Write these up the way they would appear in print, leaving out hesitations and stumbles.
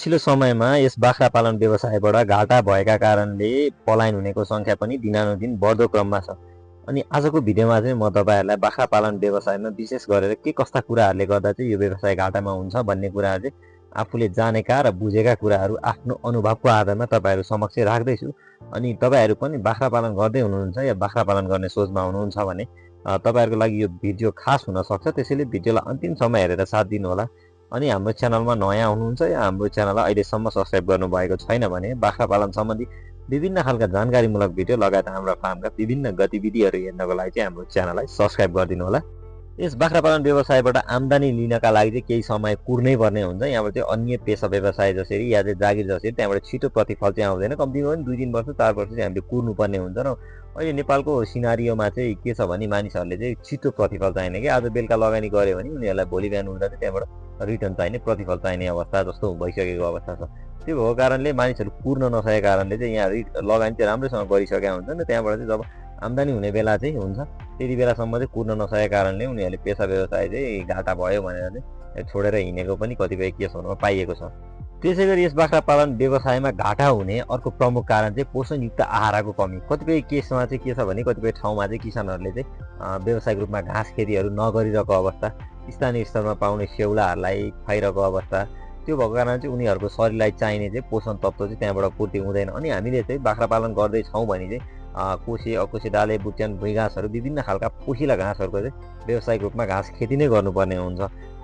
पछिल्लो समयमा यस बाख्रा पालन व्यवसायबाट घाटा भएका कारणले पलायन हुनेको सङ्ख्या पनि दिनानुदिन बढ्दो क्रममा छ। अनि आजको भिडियोमा चाहिँ म तपाईँहरूलाई बाख्रा पालन व्यवसायमा विशेष गरेर के कस्ता कुराहरूले गर्दा चाहिँ यो व्यवसाय घाटामा हुन्छ भन्ने कुराहरू चाहिँ आफूले जानेका र बुझेका कुराहरू आफ्नो अनुभवको आधारमा तपाईँहरू समक्ष राख्दैछु। अनि तपाईँहरू पनि बाख्रा पालन गर्दै हुनुहुन्छ या बाख्रा पालन गर्ने सोचमा हुनुहुन्छ भने तपाईँहरूको लागि यो भिडियो खास हुनसक्छ। त्यसैले भिडियोलाई अन्तिमसम्म हेरेर साथ दिनुहोला। अनि हाम्रो च्यानलमा नयाँ हुनुहुन्छ या हाम्रो च्यानललाई अहिलेसम्म सब्सक्राइब गर्नुभएको छैन भने बाख्रा पालन सम्बन्धी विभिन्न खालका जानकारीमूलक भिडियो लगायत हाम्रो फार्मका विभिन्न गतिविधिहरू हेर्नको लागि चाहिँ हाम्रो च्यानललाई सब्सक्राइब गरिदिनु होला। यस बाख्रा पालन व्यवसायबाट आम्दानी लिनका लागि चाहिँ केही समय कुर्नै पर्ने हुन्छ। यहाँबाट चाहिँ अन्य पेसा व्यवसाय जसरी या चाहिँ जागिर जसरी त्यहाँबाट छिटो प्रतिफल चाहिँ आउँदैन। कम्तीमा पनि 2-3 वर्ष 4 वर्ष चाहिँ हामीले कुर्नुपर्ने हुन्छ। र अहिले नेपालको सिनारियोमा चाहिँ के छ भने मानिसहरूले चाहिँ छिटो प्रतिफल चाहिने कि आज बेलुका लगानी गऱ्यो भने उनीहरूलाई भोलि बिहान उठ्दा चाहिँ त्यहाँबाट रिटर्न चाहिने प्रतिफल चाहिने अवस्था जस्तो भइसकेको अवस्था छ। त्यो भएको कारणले मानिसहरू कुर्न नसकेको कारणले चाहिँ यहाँ लगानी चाहिँ राम्रैसँग गरिसकेका हुन्छन् र त्यहाँबाट चाहिँ जब आम्दानी हुने बेला चाहिँ हुन्छ त्यति बेलासम्म चाहिँ कुर्न नसकेको कारणले उनीहरूले पेसा व्यवसाय चाहिँ घाटा भयो भनेर चाहिँ छोडेर हिँडेको पनि कतिपय केसहरूमा पाइएको छ। त्यसै गरी यस बाख्रा पालन व्यवसायमा घाटा हुने अर्को प्रमुख कारण चाहिँ पोषणयुक्त आहारको कमी। कतिपय केसमा चाहिँ के छ भने कतिपय ठाउँमा चाहिँ किसानहरूले चाहिँ व्यावसायिक रूपमा घाँस खेतीहरू नगरिरहेको अवस्था, स्थानीय स्तरमा पाउने स्याउलाहरूलाई खुवाइरहेको अवस्था, त्यो भएको कारण चाहिँ उनीहरूको शरीरलाई चाहिने चाहिँ पोषण तत्त्व चाहिँ त्यहाँबाट पूर्ति हुँदैन। अनि हामीले चाहिँ बाख्रा पालन गर्दैछौँ भने चाहिँ कोसे अकोसे डाले बुट्यान भुइँ घाँसहरू विभिन्न खालका पोखिला घाँसहरूको चाहिँ व्यावसायिक रूपमा घाँस खेती नै गर्नुपर्ने हुन्छ।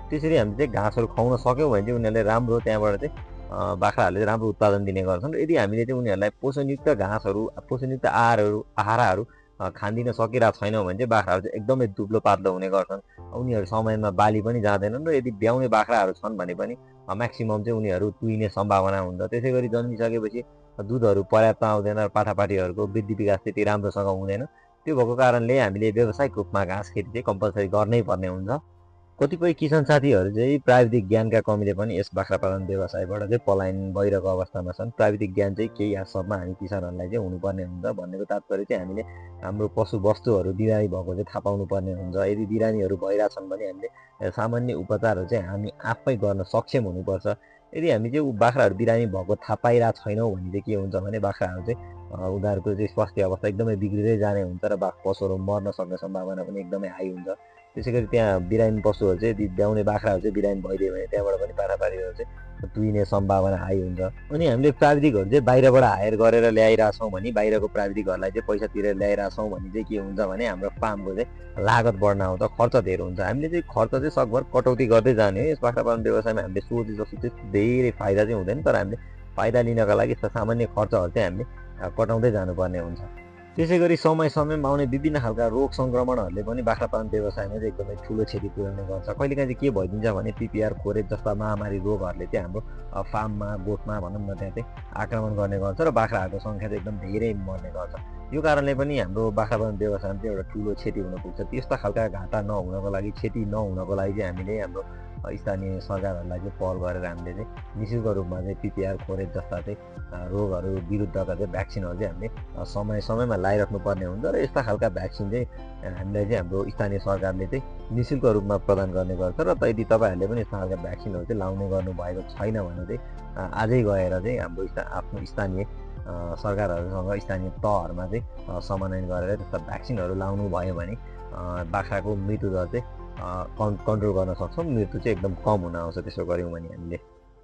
त्यसरी हामीले चाहिँ घाँसहरू खुवाउन सक्यौँ भने चाहिँ उनीहरूले राम्रो त्यहाँबाट चाहिँ बाख्राहरूले राम्रो उत्पादन दिने गर्छन्। र यदि हामीले चाहिँ उनीहरूलाई पोषणयुक्त घाँसहरू पोषणयुक्त आहारहरू खानदिन सकिरहेको छैनौँ भने चाहिँ बाख्राहरू चाहिँ एकदमै दुब्लो पातलो हुने गर्छन्। उनीहरू समयमा बाली पनि जाँदैनन् र यदि ब्याउने बाख्राहरू छन् भने पनि म्याक्सिमम चाहिँ उनीहरू तुइने सम्भावना हुन्छ। त्यसै गरी जन्मिसकेपछि दुधहरू पर्याप्त आउँदैन र पाठापाठीहरूको वृद्धि विकास त्यति राम्रोसँग हुँदैन। त्यो भएको कारणले हामीले व्यावसायिक रूपमा घाँस खेती चाहिँ कम्पलसरी गर्नै पर्ने हुन्छ। कतिपय किसान साथीहरू चाहिँ प्राविधिक ज्ञानका कमीले पनि यस बाख्रा पालन व्यवसायबाट चाहिँ पलायन भइरहेको अवस्थामा छन्। प्राविधिक ज्ञान चाहिँ केही हदसम्म हामी किसानहरूलाई चाहिँ हुनुपर्ने हुन्छ। भन्नेको तात्पर्य चाहिँ हामीले हाम्रो पशु वस्तुहरू बिरामी भएको चाहिँ थाहा पाउनुपर्ने हुन्छ। यदि बिरामीहरू भइरहेछन् भने हामीले सामान्य उपचारहरू चाहिँ हामी आफै गर्न सक्षम हुनुपर्छ। यदि हामी चाहिँ बाख्राहरू बिरामी भएको थाहा पाइरहेको छैनौँ भने चाहिँ के हुन्छ भने बाख्राहरू चाहिँ उनीहरूको चाहिँ स्वास्थ्य अवस्था एकदमै बिग्रिँदै जाने हुन्छ र पशुहरू मर्न सक्ने सम्भावना पनि एकदमै हाई हुन्छ। त्यसै गरी त्यहाँ बिरामी पशुहरू चाहिँ यदि ब्याउने बाख्राहरू चाहिँ बिरामी भइदियो भने त्यहाँबाट पनि पाठापाठीहरू चाहिँ तुइने सम्भावना हाई हुन्छ। अनि हामीले प्राविधिकहरू चाहिँ बाहिरबाट हायर गरेर ल्याइरहेछौँ भने बाहिरको प्राविधिकहरूलाई चाहिँ पैसा तिरेर ल्याइरहेछौँ भने चाहिँ के हुन्छ भने हाम्रो फार्मको चाहिँ लागत बढ्न आउँछ, खर्च धेरै हुन्छ। हामीले चाहिँ खर्च चाहिँ सकभर कटौती गर्दै जाने हो। यस बाख्रा पालन व्यवसायमा हामीले सोचे जस्तो चाहिँ धेरै फाइदा चाहिँ हुँदैन, तर हामीले फाइदा लिनका लागि सामान्य खर्चहरू चाहिँ हामीले कटाउँदै जानुपर्ने हुन्छ। त्यसै गरी समय समयमा आउने विभिन्न खालका रोग सङ्क्रमणहरूले पनि बाख्रा पालन व्यवसायमा चाहिँ एकदमै ठुलो क्षति पुर्याउने गर्छ। कहिलेकाहीँ चाहिँ के भइदिन्छ भने पिपिआर, खोरेक जस्ता महामारी रोगहरूले चाहिँ हाम्रो फार्ममा गोठमा भनौँ न त्यहाँ चाहिँ आक्रमण गर्ने गर्छ र बाख्राहरूको सङ्ख्या चाहिँ एकदम धेरै मर्ने गर्छ। यो कारणले पनि हाम्रो बाख्रा पालन व्यवसायमा चाहिँ एउटा ठुलो क्षति हुन पुग्छ। त्यस्ता खालका घाटा नहुनको लागि, क्षति नहुनको लागि चाहिँ हामीले हाम्रो स्थानीय सरकारहरूलाई चाहिँ पहल गरेर हामीले चाहिँ निःशुल्क रूपमा चाहिँ पिपिआर, खोरेक जस्ता चाहिँ रोगहरू विरुद्धका चाहिँ भ्याक्सिनहरू चाहिँ हामीले समय समयमा लगाइराख्नुपर्ने हुन्छ। र यस्ता खालका भ्याक्सिन चाहिँ हामीलाई चाहिँ हाम्रो स्थानीय सरकारले चाहिँ निःशुल्क रूपमा प्रदान गर्ने गर्छ। र यदि तपाईँहरूले पनि यस्ता खालका भ्याक्सिनहरू चाहिँ लाउने गर्नुभएको छैन भने चाहिँ आजै गएर चाहिँ हाम्रो आफ्नो स्थानीय सरकारहरूसँग स्थानीय तहहरूमा चाहिँ समन्वय गरेर त्यस्ता भ्याक्सिनहरू लाउनु भयो भने बाख्राको मृत्यु दर चाहिँ कन्ट्रोल गर्न सक्छौँ। मृत्यु चाहिँ एकदम कम हुन आउँछ त्यसो गऱ्यौँ भने हामीले।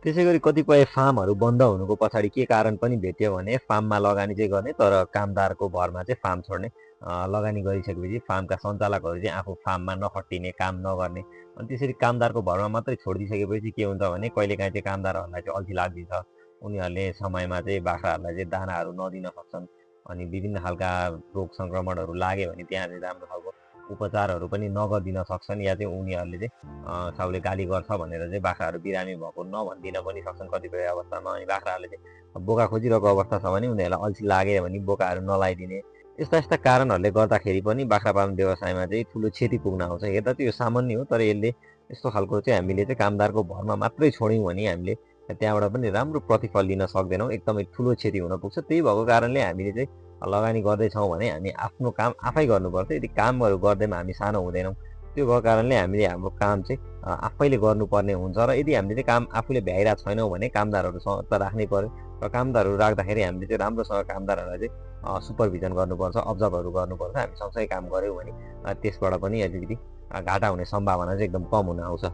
त्यसै गरी कतिपय फार्महरू बन्द हुनुको पछाडि के कारण पनि भेट्यो भने फार्ममा लगानी चाहिँ गर्ने तर कामदारको भरमा चाहिँ फार्म छोड्ने। लगानी गरिसकेपछि फार्मका सञ्चालकहरू चाहिँ आफू फार्ममा नखटिने, काम नगर्ने। अनि त्यसरी कामदारको भरमा मात्रै छोडिदिइसकेपछि के हुन्छ भने कहिलेकाहीँ चाहिँ कामदारहरूलाई चाहिँ अल्छी लाग्दिन्छ। उनीहरूले समयमा चाहिँ बाख्राहरूलाई चाहिँ दानाहरू नदिन सक्छन्। अनि विभिन्न खालका रोग सङ्क्रमणहरू लाग्यो भने त्यहाँ चाहिँ राम्रो खालको उपचारहरू पनि नगरिदिन सक्छन् या चाहिँ उनीहरूले चाहिँ सबले गाली गर्छ भनेर चाहिँ बाख्राहरू बिरामी भएको नभनिदिन पनि सक्छन् कतिपय अवस्थामा। अनि बाख्राहरूले चाहिँ बोका खोजिरहेको अवस्था छ भने उनीहरूलाई अल्छी लाग्यो भने बोकाहरू नलाइदिने। यस्ता कारणहरूले गर्दाखेरि पनि बाख्रा पालन व्यवसायमा चाहिँ ठुलो क्षति पुग्न आउँछ। हेर्दा चाहिँ यो सामान्य हो, तर यसले यस्तो खालको चाहिँ हामीले चाहिँ कामदारको भरमा मात्रै छोड्यौँ भने हामीले त्यहाँबाट पनि राम्रो प्रतिफल लिन सक्दैनौँ, एकदमै ठुलो क्षति हुन पुग्छ। त्यही भएको कारणले हामीले चाहिँ लगानी गर्दैछौँ भने हामी आफ्नो काम आफै गर्नुपर्छ। यदि कामहरू गर्दैमा हामी सानो हुँदैनौँ त्यो भएको कारणले हामीले हाम्रो काम चाहिँ आफैले गर्नुपर्ने हुन्छ र यदि हामीले चाहिँ काम आफूले भ्याइरहेको छैनौँ भने कामदारहरूसँग त राख्नै पर्यो र कामदारहरू राख्दाखेरि हामीले चाहिँ राम्रोसँग कामदारहरूलाई चाहिँ सुपरभिजन गर्नुपर्छ, अब्जर्भहरू गर्नुपर्छ। हामी सँगसँगै काम गऱ्यौँ भने त्यसबाट पनि अलिकति घाटा हुने सम्भावना चाहिँ एकदम कम हुन आउँछ।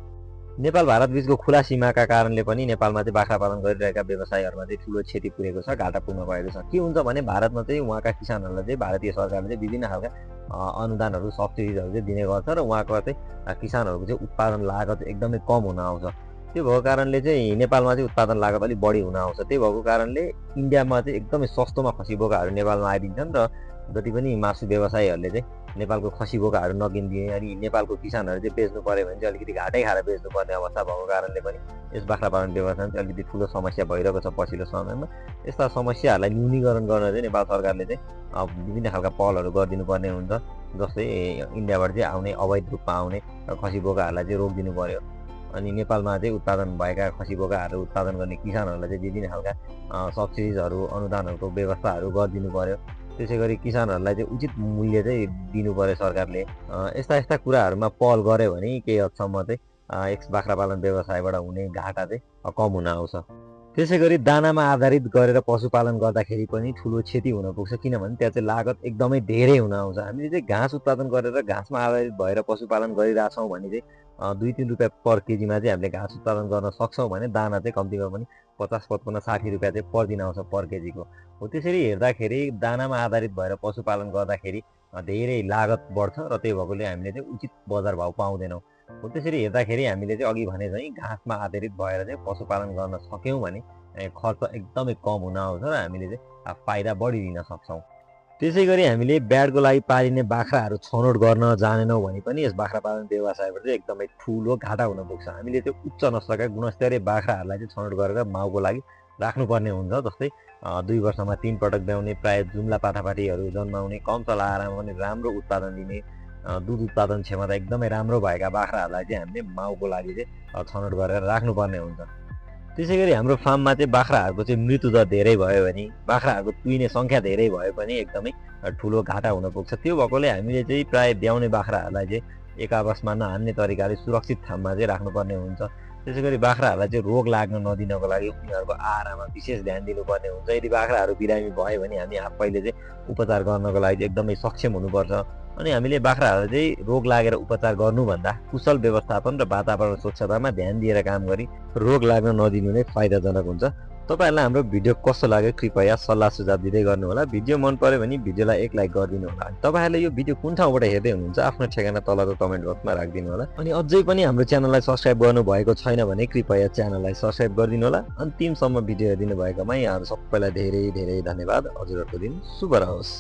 नेपाल भारत बीचको खुला सीमाका कारणले पनि नेपालमा चाहिँ बाख्रा पालन गरिरहेका व्यवसायीहरूमा चाहिँ ठुलो क्षति पुगेको छ, घाटा पुग्न गएको छ। के हुन्छ भने भारतमा चाहिँ उहाँका किसानहरूलाई चाहिँ भारतीय सरकारले चाहिँ विभिन्न खालका अनुदानहरू, सब्सिडिजहरू चाहिँ दिने गर्छ र उहाँको चाहिँ किसानहरूको चाहिँ उत्पादन लागत एकदमै कम हुन आउँछ। त्यो भएको कारणले चाहिँ नेपालमा चाहिँ उत्पादन लागत अलिक बढी हुन आउँछ। त्यही भएको कारणले इन्डियामा चाहिँ एकदमै सस्तोमा खसी बोकाहरू नेपालमा आइदिन्छन् र जति पनि मासु व्यवसायीहरूले चाहिँ नेपालको खसी बोकाहरू नकिनिदिने अनि नेपालको किसानहरू चाहिँ बेच्नु पऱ्यो भने चाहिँ अलिकति घाटै खाएर बेच्नुपर्ने अवस्था भएको कारणले पनि यस बाख्रा पालन व्यवसायमा चाहिँ अलिकति ठुलो समस्या भइरहेको छ पछिल्लो समयमा। यस्ता समस्याहरूलाई न्यूनीकरण गर्न चाहिँ नेपाल सरकारले चाहिँ विभिन्न खालका पहलहरू गरिदिनुपर्ने हुन्छ। जस्तै इन्डियाबाट चाहिँ आउने अवैध रूपमा आउने खसी बोकाहरूलाई चाहिँ रोकिदिनु पर्यो। अनि नेपालमा चाहिँ उत्पादन भएका खसी बोकाहरू उत्पादन गर्ने किसानहरूलाई चाहिँ विभिन्न खालका सब्सिडिजहरू, अनुदानहरूको व्यवस्थाहरू गरिदिनु पर्यो। त्यसै गरी किसानहरूलाई चाहिँ उचित मूल्य चाहिँ दिनु पर्यो सरकारले। यस्ता कुराहरूमा पहल गर्यो भने केही हदसम्म चाहिँ यस बाख्रा पालन व्यवसायबाट हुने घाटा चाहिँ कम हुन आउँछ। त्यसै गरी दानामा आधारित गरेर पशुपालन गर्दाखेरि पनि ठुलो क्षति हुन पुग्छ, किनभने त्यहाँ चाहिँ लागत एकदमै धेरै हुन आउँछ। हामीले चाहिँ घाँस उत्पादन गरेर घाँसमा आधारित भएर पशुपालन गरिरहेछौँ भने चाहिँ 2-3 रुपियाँ पर केजीमा चाहिँ हामीले घाँस उत्पादन गर्न सक्छौँ भने दाना चाहिँ कम्तीमा पनि 50-55-60 रुपियाँ चाहिँ पर दिन आउँछ पर केजीको। हो त्यसरी हेर्दाखेरि दानामा आधारित भएर पशुपालन गर्दाखेरि धेरै लागत बढ्छ र त्यही भएकोले हामीले चाहिँ उचित बजार भाउ पाउँदैनौँ। हो त्यसरी हेर्दाखेरि हामीले चाहिँ अघि भने चाहिँ घाँसमा आधारित भएर चाहिँ पशुपालन गर्न सक्यौँ भने खर्च एकदमै कम हुन आउँछ र हामीले चाहिँ फाइदा बढी लिन सक्छौँ। त्यसै गरी हामीले ब्याडको लागि पालिने बाख्राहरू छनौट गर्न जानेनौँ भने पनि यस बाख्रा पालन व्यवसायबाट चाहिँ एकदमै ठुलो घाटा हुन पुग्छ। हामीले त्यो उच्च नस्लका गुणस्तरीय बाख्राहरूलाई चाहिँ छनौट गरेर माउको लागि राख्नुपर्ने हुन्छ। जस्तै 2 वर्षमा 3 पटक ब्याउने, प्रायः जुम्ला पाठापाठीहरू जन्माउने, कम चलाएर पनि राम्रो उत्पादन दिने, दुध उत्पादन क्षमता एकदमै राम्रो भएका बाख्राहरूलाई चाहिँ हामीले माउको लागि चाहिँ छनौट गरेर राख्नुपर्ने हुन्छ। त्यसै गरी हाम्रो फार्ममा चाहिँ बाख्राहरूको चाहिँ मृत्युदर धेरै भयो भने, बाख्राहरूको तुइने सङ्ख्या धेरै भयो भने एकदमै ठुलो घाटा हुन पुग्छ। त्यो भएकोले हामीले चाहिँ प्रायः ब्याउने बाख्राहरूलाई चाहिँ एक आपसमा नहान्ने तरिकाले सुरक्षित ठाउँमा चाहिँ राख्नुपर्ने हुन्छ। त्यसै गरी बाख्राहरूलाई चाहिँ रोग लाग्न नदिनको लागि उनीहरूको आहारामा विशेष ध्यान दिनुपर्ने हुन्छ। यदि बाख्राहरू बिरामी भयो भने हामी आफैले चाहिँ उपचार गर्नको लागि एकदमै सक्षम हुनुपर्छ। अनि हामीले बाख्राहरूलाई चाहिँ रोग लागेर उपचार गर्नुभन्दा कुशल व्यवस्थापन र वातावरण स्वच्छतामा ध्यान दिएर काम गरी रोग लाग्न नदिनु नै फाइदाजनक हुन्छ। तपाईँहरूलाई हाम्रो भिडियो कस्तो लाग्यो कृपया सल्लाह सुझाव दिँदै गर्नुहोला। भिडियो मन पर्यो भने भिडियोलाई एक लाइक गरिदिनु होला। तपाईँहरूले यो भिडियो कुन ठाउँबाट हेर्दै हुनुहुन्छ आफ्नो ठेगाना तलको कमेन्ट बक्समा राखिदिनु होला। अनि अझै पनि हाम्रो च्यानललाई सब्स्क्राइब गर्नुभएको छैन भने कृपया च्यानललाई सब्स्क्राइब गरिदिनु होला। अन्तिमसम्म भिडियो हेरिदिनु भएकोमा यहाँहरू सबैलाई धेरै धेरै धन्यवाद। हजुरहरूको दिन शुभ रहोस्।